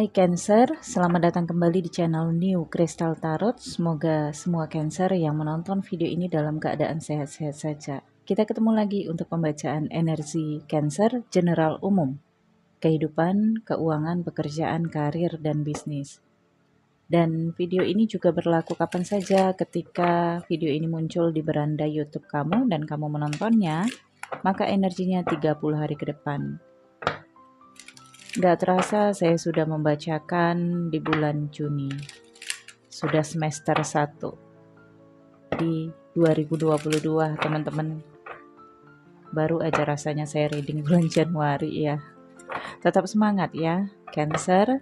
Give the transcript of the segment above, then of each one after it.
Hai Cancer, selamat datang kembali di channel New Crystal Tarot. Semoga semua Cancer yang menonton video ini dalam keadaan sehat-sehat saja. Kita ketemu lagi untuk pembacaan energi Cancer general umum, kehidupan, keuangan, pekerjaan, karir, dan bisnis. Dan video ini juga berlaku kapan saja ketika video ini muncul di beranda YouTube kamu dan kamu menontonnya, maka energinya 30 hari ke depan. Gak terasa saya sudah membacakan di bulan Juni. Sudah semester 1 di 2022, teman-teman. Baru aja rasanya saya reading bulan Januari ya. Tetap semangat ya, Cancer.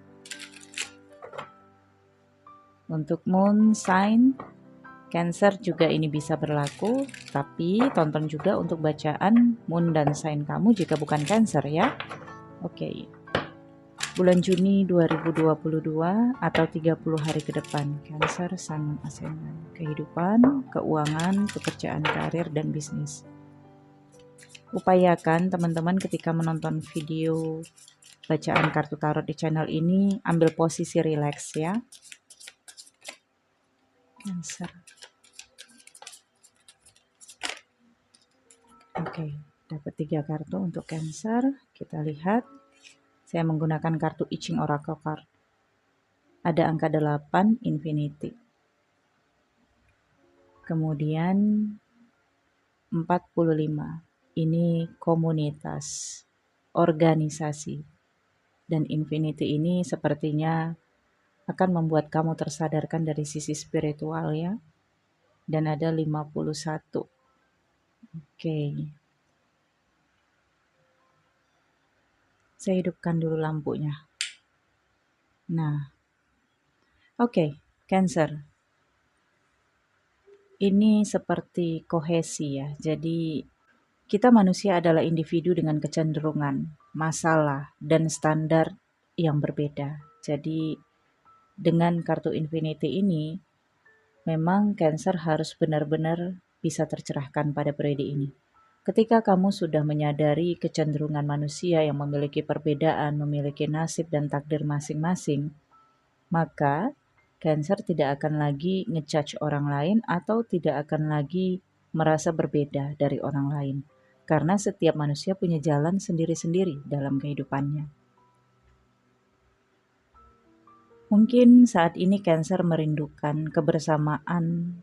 Untuk moon sign Cancer juga ini bisa berlaku, tapi tonton juga untuk bacaan moon dan sign kamu jika bukan Cancer ya. Oke. Bulan Juni 2022 atau 30 hari ke depan, Cancer, Sun, Ascendant, kehidupan, keuangan, pekerjaan, karir, dan bisnis. Upayakan teman-teman ketika menonton video bacaan kartu tarot di channel ini, ambil posisi rileks ya. Cancer. Oke, dapat 3 kartu untuk Cancer. Kita lihat. Saya menggunakan kartu I Ching Oracle card. Ada angka 8, Infinity. Kemudian 45. Ini komunitas, organisasi. Dan Infinity ini sepertinya akan membuat kamu tersadarkan dari sisi spiritual ya. Dan ada 51. Oke. Saya hidupkan dulu lampunya. Nah. Oke, Cancer. Ini seperti kohesi ya. Jadi kita manusia adalah individu dengan kecenderungan, masalah, dan standar yang berbeda. Jadi dengan kartu Infinity ini, memang Cancer harus benar-benar bisa tercerahkan pada periode ini. Ketika kamu sudah menyadari kecenderungan manusia yang memiliki perbedaan, memiliki nasib dan takdir masing-masing, maka Cancer tidak akan lagi ngejudge orang lain atau tidak akan lagi merasa berbeda dari orang lain. Karena setiap manusia punya jalan sendiri-sendiri dalam kehidupannya. Mungkin saat ini Cancer merindukan kebersamaan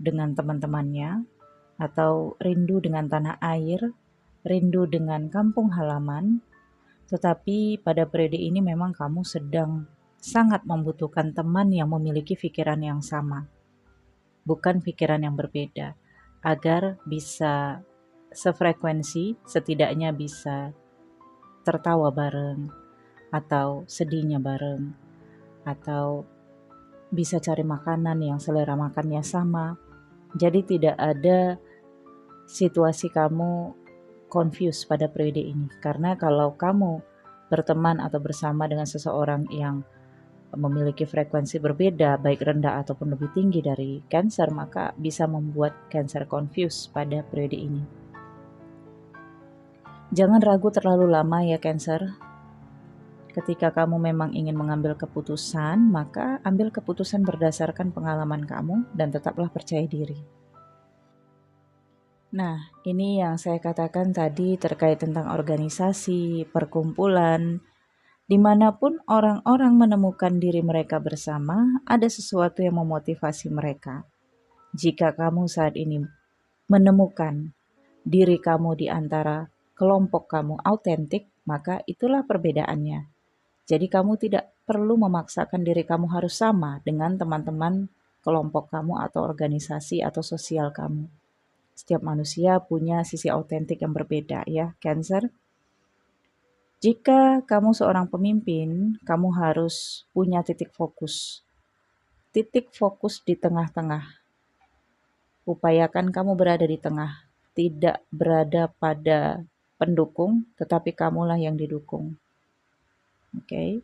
dengan teman-temannya, atau rindu dengan tanah air, rindu dengan kampung halaman, tetapi pada periode ini memang kamu sedang sangat membutuhkan teman yang memiliki pikiran yang sama, bukan pikiran yang berbeda, agar bisa sefrekuensi, setidaknya bisa tertawa bareng, atau sedihnya bareng, atau bisa cari makanan yang selera makannya sama. Jadi tidak ada situasi kamu confused pada periode ini. Karena kalau kamu berteman atau bersama dengan seseorang yang memiliki frekuensi berbeda, baik rendah ataupun lebih tinggi dari Cancer, maka bisa membuat Cancer confused pada periode ini. Jangan ragu terlalu lama ya Cancer. Ketika kamu memang ingin mengambil keputusan, maka ambil keputusan berdasarkan pengalaman kamu dan tetaplah percaya diri. Nah, ini yang saya katakan tadi terkait tentang organisasi, perkumpulan. Dimanapun orang-orang menemukan diri mereka bersama, ada sesuatu yang memotivasi mereka. Jika kamu saat ini menemukan diri kamu di antara kelompok kamu autentik, maka itulah perbedaannya. Jadi kamu tidak perlu memaksakan diri kamu harus sama dengan teman-teman kelompok kamu atau organisasi atau sosial kamu. Setiap manusia punya sisi autentik yang berbeda ya, Cancer. Jika kamu seorang pemimpin, kamu harus punya titik fokus. Titik fokus di tengah-tengah. Upayakan kamu berada di tengah, tidak berada pada pendukung, tetapi kamulah yang didukung. Oke.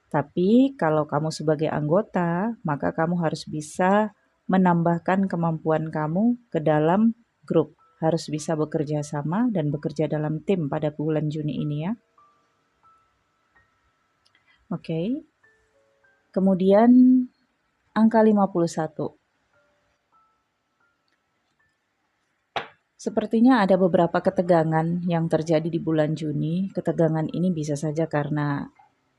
Tapi kalau kamu sebagai anggota, maka kamu harus bisa menambahkan kemampuan kamu ke dalam grup, harus bisa bekerja sama dan bekerja dalam tim pada bulan Juni ini ya. Oke. Kemudian angka 51. Sepertinya ada beberapa ketegangan yang terjadi di bulan Juni. Ketegangan ini bisa saja karena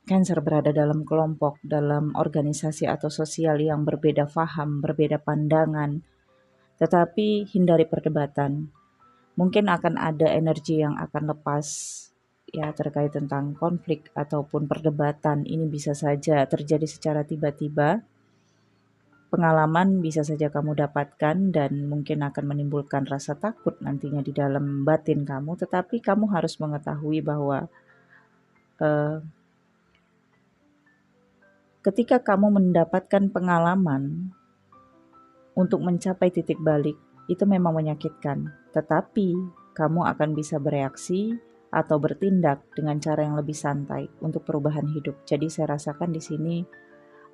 Cancer berada dalam kelompok, dalam organisasi atau sosial yang berbeda faham, berbeda pandangan, tetapi hindari perdebatan. Mungkin akan ada energi yang akan lepas ya terkait tentang konflik ataupun perdebatan. Ini bisa saja terjadi secara tiba-tiba. Pengalaman bisa saja kamu dapatkan dan mungkin akan menimbulkan rasa takut nantinya di dalam batin kamu, tetapi kamu harus mengetahui bahwa eh, ketika kamu mendapatkan pengalaman untuk mencapai titik balik, itu memang menyakitkan, tetapi kamu akan bisa bereaksi atau bertindak dengan cara yang lebih santai untuk perubahan hidup. Jadi saya rasakan di sini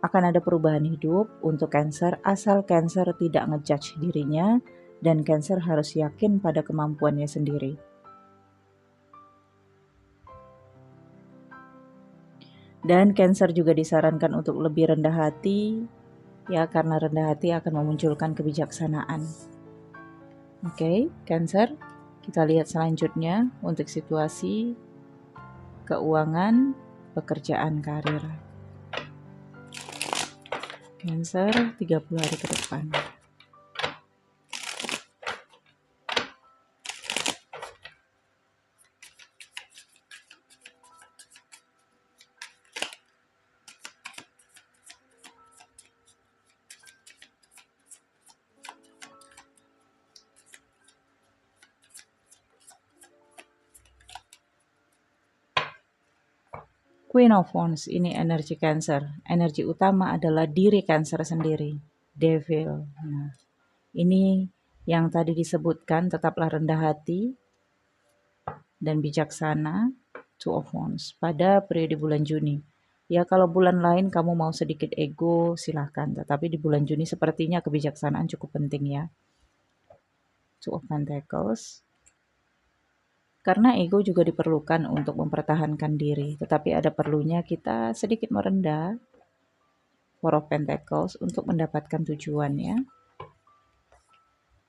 akan ada perubahan hidup untuk Cancer, asal Cancer tidak ngejudge dirinya dan Cancer harus yakin pada kemampuannya sendiri. Dan Cancer juga disarankan untuk lebih rendah hati, ya karena rendah hati akan memunculkan kebijaksanaan. Oke, Cancer, kita lihat selanjutnya untuk situasi keuangan, pekerjaan, karir. Cancer 30 hari ke depan. Queen of Wands ini energi Cancer. Energi utama adalah diri Cancer sendiri. Devil. Nah, ini yang tadi disebutkan, tetaplah rendah hati dan bijaksana. Two of Wands pada periode bulan Juni. Ya kalau bulan lain kamu mau sedikit ego silahkan. Tetapi di bulan Juni sepertinya kebijaksanaan cukup penting ya. Two of Pentacles. Karena ego juga diperlukan untuk mempertahankan diri, tetapi ada perlunya kita sedikit merendah, Four of Pentacles, untuk mendapatkan tujuan ya.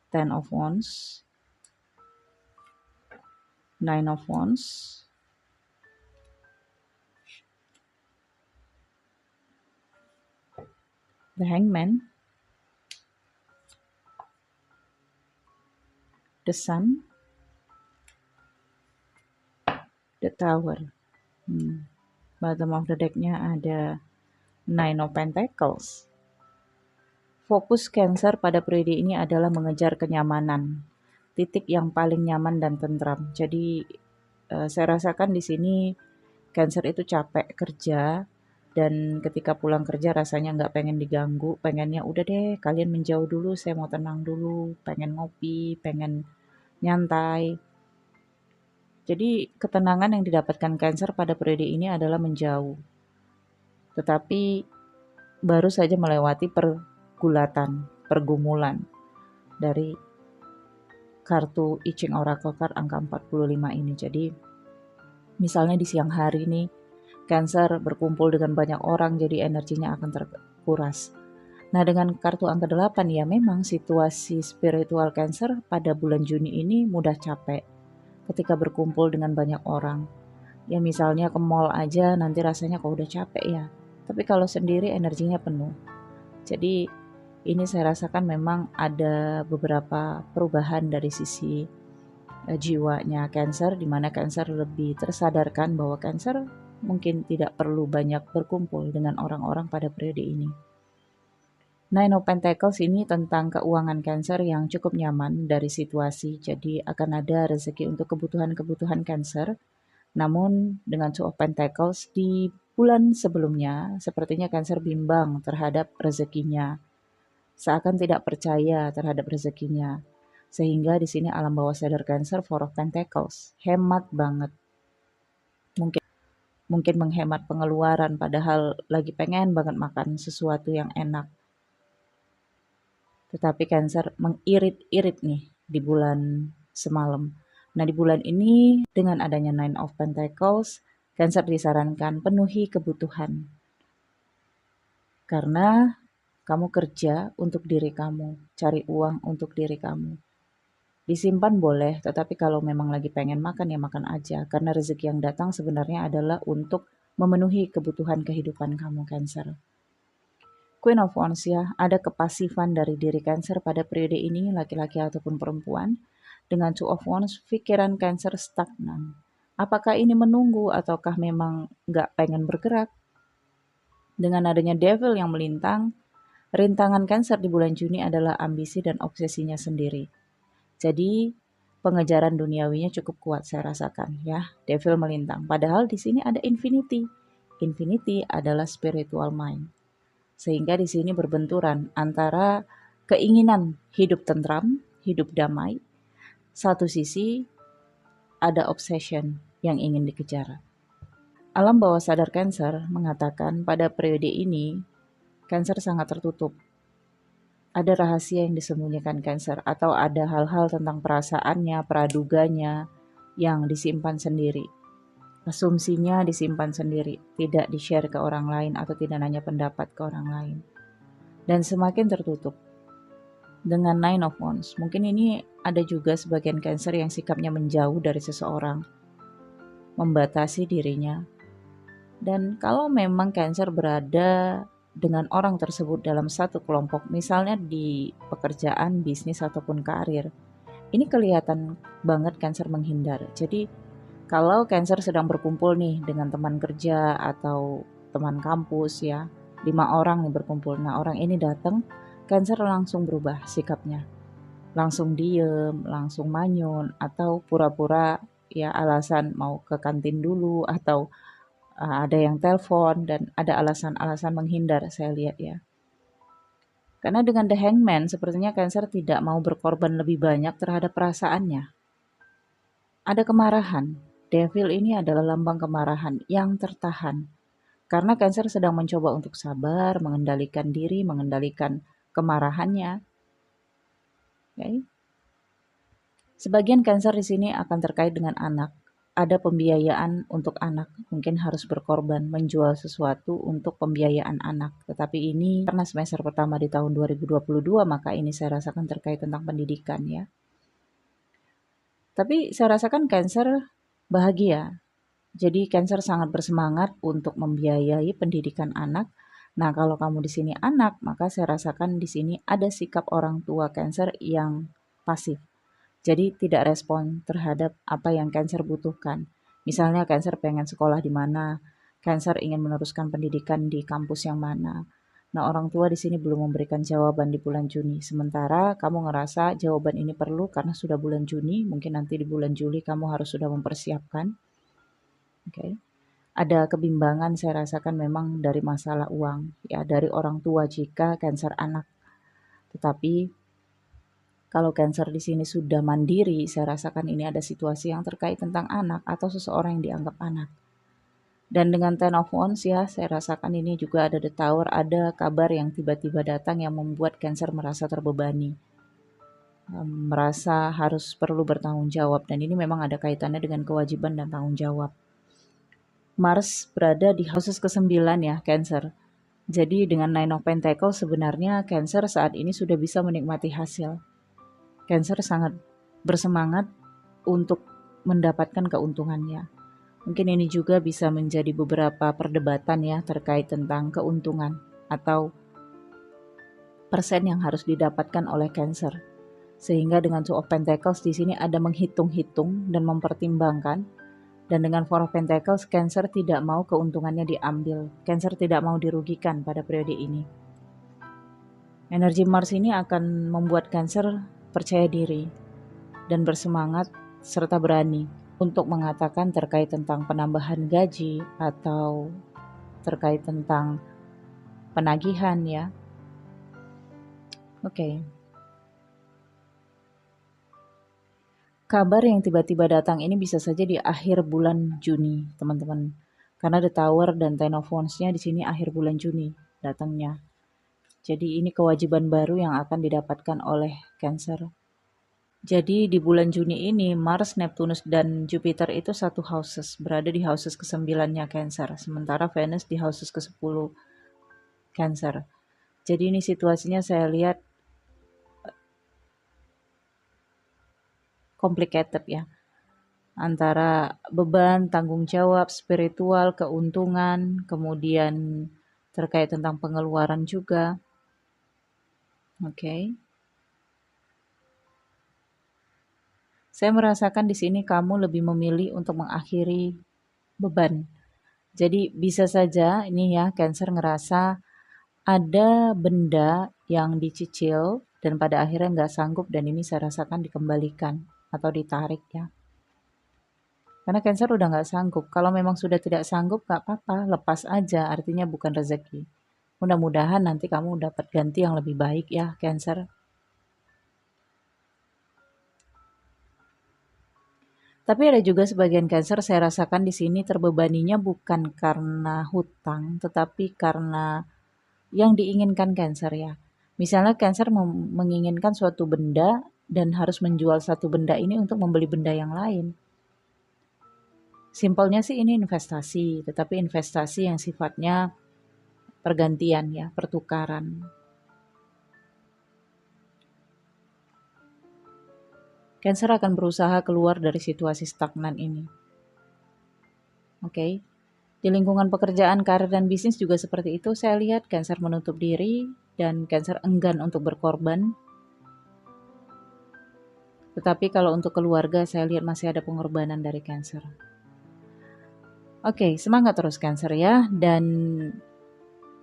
Ten of Wands, Nine of Wands, The Hangman, The Sun, The Tower. Bottom of the deck-nya ada Nine of Pentacles. Fokus Cancer pada periode ini adalah mengejar kenyamanan, titik yang paling nyaman dan tentram. Jadi saya rasakan di sini Cancer itu capek kerja dan ketika pulang kerja rasanya nggak pengen diganggu, pengennya udah deh kalian menjauh dulu, saya mau tenang dulu, pengen ngopi, pengen nyantai. Jadi ketenangan yang didapatkan Cancer pada periode ini adalah menjauh. Tetapi baru saja melewati pergumulan dari kartu I Ching Oracle Card angka 45 ini. Jadi misalnya di siang hari nih Cancer berkumpul dengan banyak orang jadi energinya akan terkuras. Nah dengan kartu angka 8 ya memang situasi spiritual Cancer pada bulan Juni ini mudah capek ketika berkumpul dengan banyak orang. Ya misalnya ke mall aja nanti rasanya kok udah capek ya. Tapi kalau sendiri energinya penuh. Jadi ini saya rasakan memang ada beberapa perubahan dari sisi jiwanya Cancer, di mana Cancer lebih tersadarkan bahwa Cancer mungkin tidak perlu banyak berkumpul dengan orang-orang pada periode ini. Nine of Pentacles ini tentang keuangan Cancer yang cukup nyaman dari situasi, jadi akan ada rezeki untuk kebutuhan-kebutuhan Cancer. Namun dengan Two of Pentacles di bulan sebelumnya, sepertinya Cancer bimbang terhadap rezekinya, seakan tidak percaya terhadap rezekinya. Sehingga di sini alam bawah sadar Cancer Four of Pentacles, hemat banget. Mungkin menghemat pengeluaran padahal lagi pengen banget makan sesuatu yang enak. Tetapi Cancer mengirit-irit nih di bulan semalam. Nah di bulan ini dengan adanya Nine of Pentacles, Cancer disarankan penuhi kebutuhan. Karena kamu kerja untuk diri kamu, cari uang untuk diri kamu. Disimpan boleh, tetapi kalau memang lagi pengen makan ya makan aja. Karena rezeki yang datang sebenarnya adalah untuk memenuhi kebutuhan kehidupan kamu, Cancer. Queen of Wands ya, ada kepasifan dari diri Cancer pada periode ini, laki-laki ataupun perempuan. Dengan Two of Wands, pikiran Cancer stagnan. Apakah ini menunggu ataukah memang nggak pengen bergerak? Dengan adanya Devil yang melintang, rintangan Cancer di bulan Juni adalah ambisi dan obsesinya sendiri. Jadi pengejaran duniawinya cukup kuat saya rasakan ya. Devil melintang. Padahal di sini ada Infinity. Infinity adalah spiritual mind. Sehingga di sini berbenturan antara keinginan hidup tentram, hidup damai. Satu sisi ada obsession yang ingin dikejar. Alam bawah sadar Cancer mengatakan pada periode ini Cancer sangat tertutup. Ada rahasia yang disembunyikan Cancer atau ada hal-hal tentang perasaannya, praduganya yang disimpan sendiri. Asumsinya disimpan sendiri, tidak di-share ke orang lain atau tidak nanya pendapat ke orang lain. Dan semakin tertutup. Dengan Nine of Wands, mungkin ini ada juga sebagian Cancer yang sikapnya menjauh dari seseorang, membatasi dirinya. Dan kalau memang Cancer berada dengan orang tersebut dalam satu kelompok, misalnya di pekerjaan, bisnis, ataupun karir, ini kelihatan banget Cancer menghindar. Jadi kalau Cancer sedang berkumpul nih dengan teman kerja atau teman kampus ya, 5 orang nih berkumpul. Nah orang ini datang, Cancer langsung berubah sikapnya. Langsung diem, langsung manyun, atau pura-pura ya alasan mau ke kantin dulu, atau ada yang telepon, dan ada alasan-alasan menghindar saya lihat ya. Karena dengan The Hangman, sepertinya Cancer tidak mau berkorban lebih banyak terhadap perasaannya. Ada kemarahan. Devil ini adalah lambang kemarahan yang tertahan. Karena Cancer sedang mencoba untuk sabar, mengendalikan diri, mengendalikan kemarahannya. Okay. Sebagian Cancer di sini akan terkait dengan anak. Ada pembiayaan untuk anak, mungkin harus berkorban menjual sesuatu untuk pembiayaan anak. Tetapi ini karena semester pertama di tahun 2022, maka ini saya rasakan terkait tentang pendidikan ya. Tapi saya rasakan Cancer bahagia. Jadi Cancer sangat bersemangat untuk membiayai pendidikan anak. Nah, kalau kamu di sini anak, maka saya rasakan di sini ada sikap orang tua Cancer yang pasif. Jadi tidak respon terhadap apa yang Cancer butuhkan. Misalnya Cancer pengen sekolah di mana, Cancer ingin meneruskan pendidikan di kampus yang mana. Nah, orang tua di sini belum memberikan jawaban di bulan Juni. Sementara kamu ngerasa jawaban ini perlu karena sudah bulan Juni, mungkin nanti di bulan Juli kamu harus sudah mempersiapkan. Oke. Ada kebimbangan saya rasakan memang dari masalah uang, ya dari orang tua jika Cancer anak. Tetapi kalau Cancer di sini sudah mandiri, saya rasakan ini ada situasi yang terkait tentang anak atau seseorang yang dianggap anak. Dan dengan Ten of Wands ya, saya rasakan ini juga ada The Tower, ada kabar yang tiba-tiba datang yang membuat Cancer merasa terbebani. Merasa harus perlu bertanggung jawab, dan ini memang ada kaitannya dengan kewajiban dan tanggung jawab. Mars berada di houses ke-9 ya, Cancer. Jadi dengan Nine of Pentacles sebenarnya Cancer saat ini sudah bisa menikmati hasil. Cancer sangat bersemangat untuk mendapatkan keuntungannya. Mungkin ini juga bisa menjadi beberapa perdebatan ya terkait tentang keuntungan atau persen yang harus didapatkan oleh Cancer. Sehingga dengan Two of Pentacles di sini ada menghitung-hitung dan mempertimbangkan. Dan dengan Four of Pentacles, Cancer tidak mau keuntungannya diambil. Cancer tidak mau dirugikan pada periode ini. Energi Mars ini akan membuat Cancer percaya diri dan bersemangat serta berani untuk mengatakan terkait tentang penambahan gaji atau terkait tentang penagihan ya. Oke. Kabar yang tiba-tiba datang ini bisa saja di akhir bulan Juni, teman-teman. Karena The Tower dan Ten of Wands-nya di sini akhir bulan Juni datangnya. Jadi ini kewajiban baru yang akan didapatkan oleh Cancer. Jadi di bulan Juni ini Mars, Neptunus, dan Jupiter itu satu houses, berada di houses ke-9-nya Cancer, sementara Venus di houses ke-10 Cancer. Jadi ini situasinya saya lihat complicated ya, antara beban, tanggung jawab, spiritual, keuntungan, kemudian terkait tentang pengeluaran juga. Oke. Saya merasakan di sini kamu lebih memilih untuk mengakhiri beban. Jadi bisa saja ini ya Cancer ngerasa ada benda yang dicicil dan pada akhirnya nggak sanggup dan ini saya rasakan dikembalikan atau ditarik ya. Karena Cancer udah nggak sanggup. Kalau memang sudah tidak sanggup nggak apa-apa, lepas aja. Artinya bukan rezeki. Mudah-mudahan nanti kamu dapat ganti yang lebih baik ya Cancer. Tapi ada juga sebagian Cancer saya rasakan di sini terbebaninya bukan karena hutang, tetapi karena yang diinginkan Cancer ya. Misalnya Cancer menginginkan suatu benda dan harus menjual satu benda ini untuk membeli benda yang lain. Simpelnya sih ini investasi, tetapi investasi yang sifatnya pergantian ya, pertukaran. Cancer akan berusaha keluar dari situasi stagnan ini. Oke. Di lingkungan pekerjaan, karir, dan bisnis juga seperti itu. Saya lihat Cancer menutup diri dan Cancer enggan untuk berkorban. Tetapi kalau untuk keluarga, saya lihat masih ada pengorbanan dari Cancer. Oke, semangat terus Cancer ya. Dan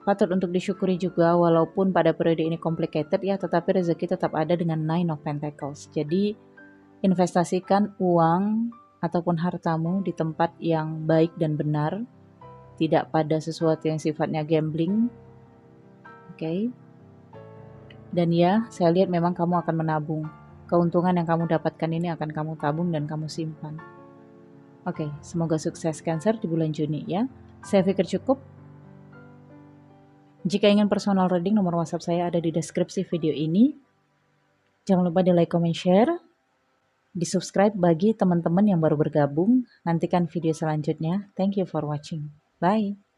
patut untuk disyukuri juga walaupun pada periode ini complicated ya, tetapi rezeki tetap ada dengan Nine of Pentacles. Jadi investasikan uang ataupun hartamu di tempat yang baik dan benar, tidak pada sesuatu yang sifatnya gambling. Oke. Dan ya, saya lihat memang kamu akan menabung. Keuntungan yang kamu dapatkan ini akan kamu tabung dan kamu simpan. Oke, semoga sukses Cancer di bulan Juni ya. Saya pikir cukup. Jika ingin personal reading, nomor WhatsApp saya ada di deskripsi video ini. Jangan lupa di like, comment, share. Di subscribe bagi teman-teman yang baru bergabung. Nantikan video selanjutnya. Thank you for watching. Bye.